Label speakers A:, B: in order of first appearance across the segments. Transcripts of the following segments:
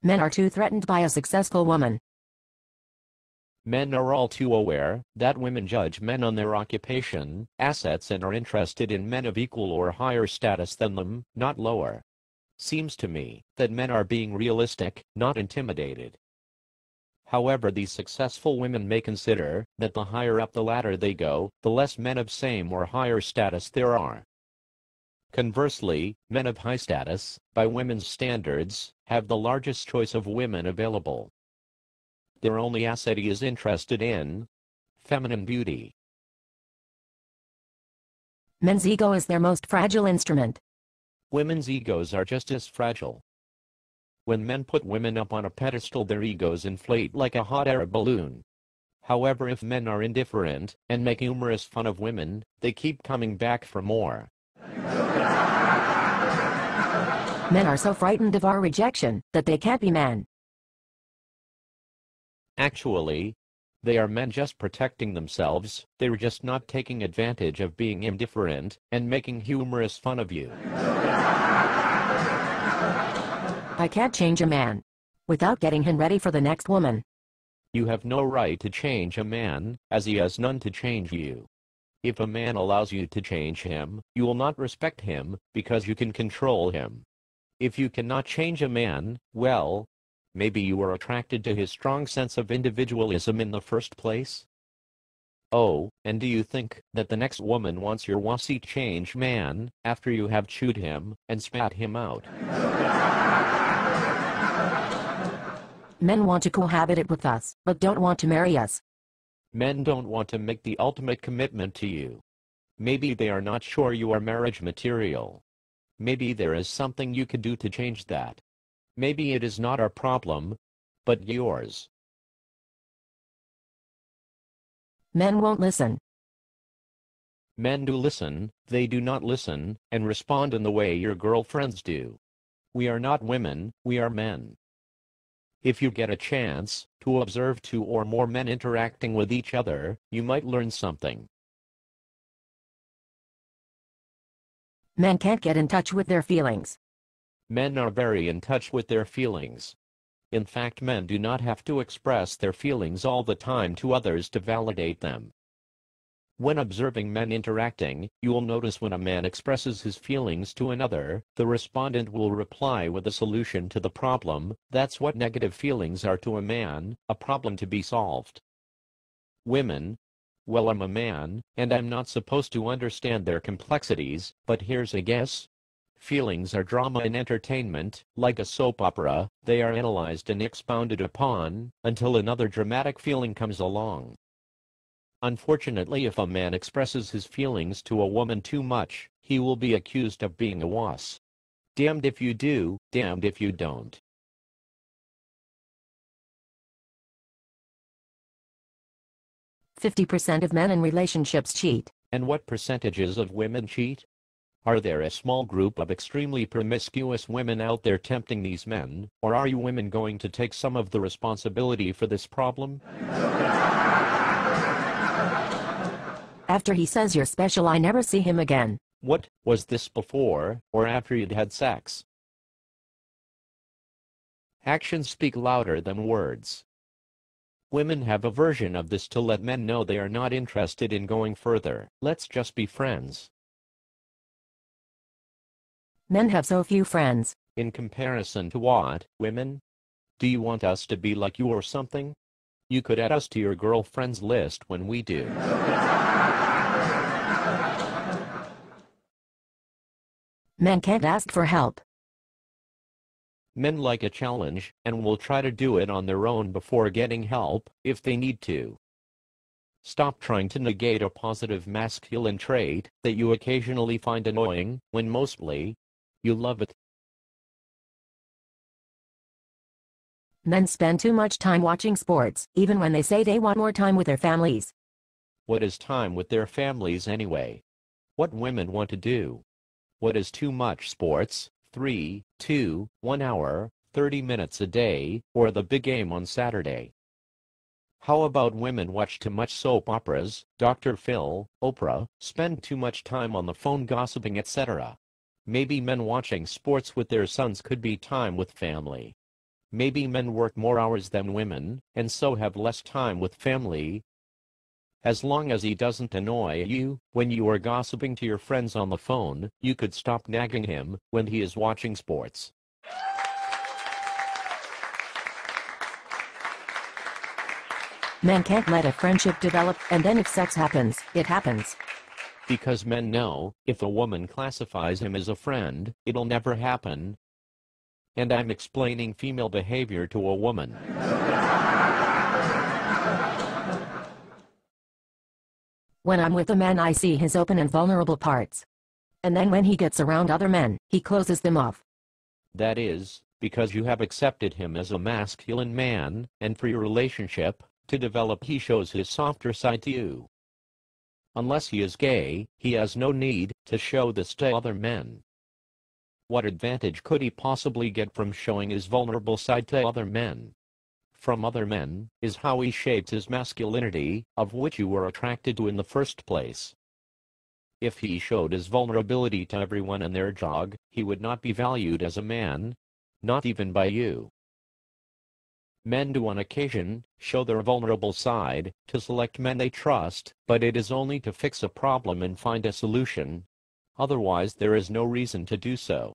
A: Men are too threatened by a successful woman.
B: Men are all too aware that women judge men on their occupation, assets, and are interested in men of equal or higher status than them, not lower. Seems to me that men are being realistic, not intimidated. However, these successful women may consider that the higher up the ladder they go, the less men of same or higher status there are. Conversely, men of high status, by women's standards, have the largest choice of women available. Their only asset is interested in feminine beauty.
A: Men's ego is their most fragile instrument.
B: Women's egos are just as fragile. When men put women up on a pedestal, their egos inflate like a hot air balloon. However, if men are indifferent and make humorous fun of women, they keep coming back for more.
A: Men are so frightened of our rejection that they can't be men.
B: Actually, they are men just protecting themselves. They're just not taking advantage of being indifferent and making humorous fun of you.
A: I can't change a man without getting him ready for the next woman.
B: You have no right to change a man, as he has none to change you. If a man allows you to change him, you will not respect him, because you can control him. If you cannot change a man, well, maybe you were attracted to his strong sense of individualism in the first place? Oh, and do you think that the next woman wants your wussy change man, after you have chewed him and spat him out?
A: Men want to cohabit with us, but don't want to marry us.
B: Men don't want to make the ultimate commitment to you. Maybe they are not sure you are marriage material. Maybe there is something you could do to change that. Maybe it is not our problem, but yours.
A: Men won't listen.
B: Men do listen, they do not listen, and respond in the way your girlfriends do. We are not women, we are men. If you get a chance to observe 2 or more men interacting with each other, you might learn something.
A: Men can't get in touch with their feelings.
B: Men are very in touch with their feelings. In fact, men do not have to express their feelings all the time to others to validate them. When observing men interacting, you will notice when a man expresses his feelings to another, the respondent will reply with a solution to the problem. That's what negative feelings are to a man, a problem to be solved. Women, well, I'm a man, and I'm not supposed to understand their complexities, but here's a guess. Feelings are drama and entertainment, like a soap opera. They are analyzed and expounded upon, until another dramatic feeling comes along. Unfortunately, if a man expresses his feelings to a woman too much, he will be accused of being a wuss. Damned if you do, damned if you don't.
A: "50% of men in relationships cheat."
B: And what percentages of women cheat? Are there a small group of extremely promiscuous women out there tempting these men, or are you women going to take some of the responsibility for this problem?
A: After he says you're special, I never see him again.
B: What, was this before or after you'd had sex? Actions speak louder than words. Women have a version of this to let men know they are not interested in going further. Let's just be friends.
A: Men have so few friends.
B: In comparison to what, women? Do you want us to be like you or something? You could add us to your girlfriends list when we do.
A: Men can't ask for help.
B: Men like a challenge, and will try to do it on their own before getting help, if they need to. Stop trying to negate a positive masculine trait that you occasionally find annoying, when mostly, you love it.
A: Men spend too much time watching sports, even when they say they want more time with their families.
B: What is time with their families anyway? What women want to do? What is too much sports? 3, 2, 1 hour, 30 minutes a day, or the big game on Saturday? How about women watch too much soap operas, Dr. Phil, Oprah, spend too much time on the phone gossiping, etc.? Maybe men watching sports with their sons could be time with family. Maybe men work more hours than women, and so have less time with family. As long as he doesn't annoy you when you are gossiping to your friends on the phone, you could stop nagging him when he is watching sports.
A: Men can't let a friendship develop, and then if sex happens, it happens.
B: Because men know, if a woman classifies him as a friend, it'll never happen. And I'm explaining female behavior to a woman.
A: When I'm with a man, I see his open and vulnerable parts. And then when he gets around other men, he closes them off.
B: That is, because you have accepted him as a masculine man, and for your relationship to develop, he shows his softer side to you. Unless he is gay, he has no need to show this to other men. What advantage could he possibly get from showing his vulnerable side to other men? From other men is how he shapes his masculinity, of which you were attracted to in the first place. If he showed his vulnerability to everyone and their dog, he would not be valued as a man, not even by you. Men do on occasion show their vulnerable side to select men they trust, but it is only to fix a problem and find a solution. Otherwise, there is no reason to do so.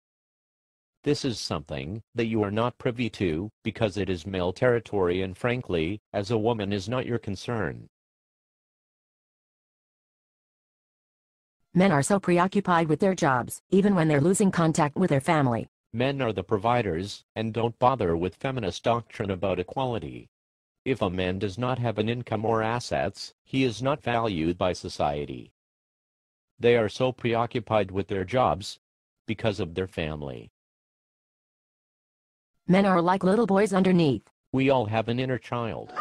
B: This is something that you are not privy to, because it is male territory, and frankly, as a woman, is not your concern.
A: Men are so preoccupied with their jobs, even when they're losing contact with their family.
B: Men are the providers, and don't bother with feminist doctrine about equality. If a man does not have an income or assets, he is not valued by society. They are so preoccupied with their jobs because of their family.
A: Men are like little boys underneath.
B: We all have an inner child.